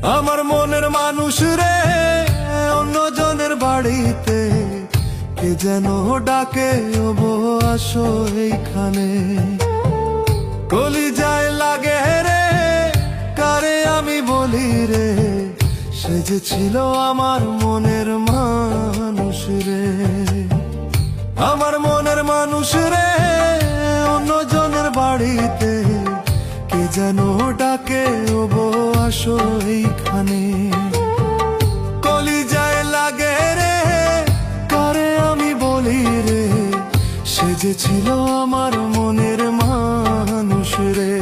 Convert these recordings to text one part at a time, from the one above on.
আমার মনের মানুষ রে অন্যজনের বাড়িতে কে যেন ডাকে ওবো আসো এইখানে। কলিজায় লাগে রে কারে আমি বলি রে, সে যে ছিল আমার মনের মানুষ রে। আমার মনের মানুষ রে অন্যজনের বাড়িতে কে যেন ডাকে ওবো আসো এইখানে। কলিজায় লাগে রে কারে আমি বলি রে, সে যে ছিল আমার মনের মানুষ রে,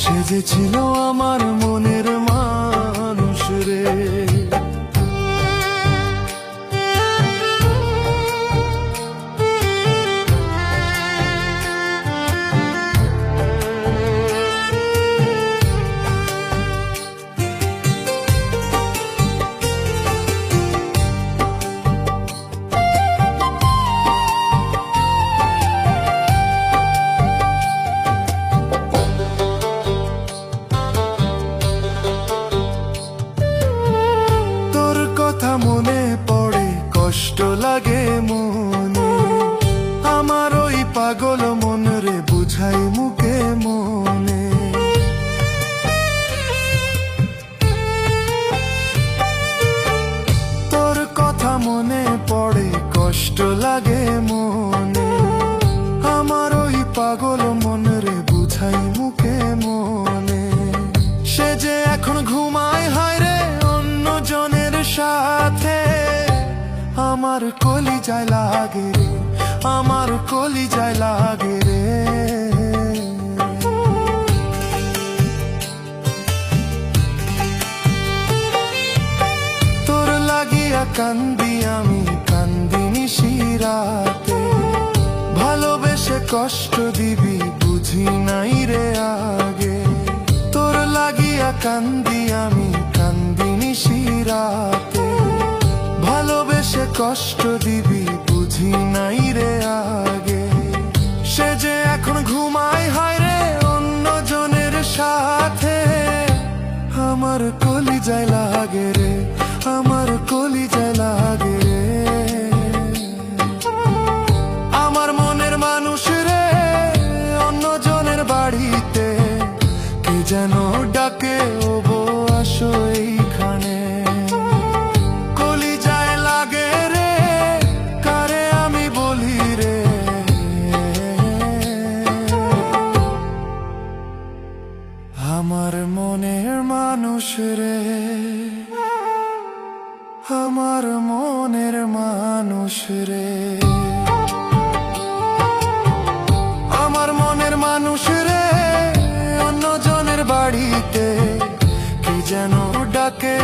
সে যে ছিল আমার মনের মানুষ রে। মনে পড়ে কষ্ট লাগে মনে, আমার ওই পাগল মন রে বুঝাই মুখে মনে। তোর কথা মনে পড়ে কষ্ট লাগে মনে, আমার ওই পাগল মন রে বুঝাই মুখে মনে। সে যে এখন ঘুমায় হায় রে অন্য জনের সাথে, আমার কলিজায় লাগে রে, আমার কলিজায় লাগে রে। তোর লাগিয়া কান্দি আমি কান্দি নিশিরাতে, ভালোবেসে কষ্ট দিবি বুঝি নাই রে আগে। তোর লাগিয়া কান্দি আমি কান্দি নিশিরাতে, ভালোবেসে কষ্ট দিবি বুঝি নাই রে আগে। সে যে এখন ঘুমায় হায় রে অন্য জনের সাথে, আমার কলিজায় লাগে রে, আমার কলিজায় লাগে রে। আমার মনের মানুষ রে অন্য জনের বাড়িতে কে যেন ডাকে ওবো আসো এইখানে। কলিজায় লাগে রে কারে আমি বলি রে, আমার মনের মানুষ রে, আমার মনের মানুষ রে। আমার মনের মানুষ রে অন্য জনের বাড়িতে কি যেন ডাকে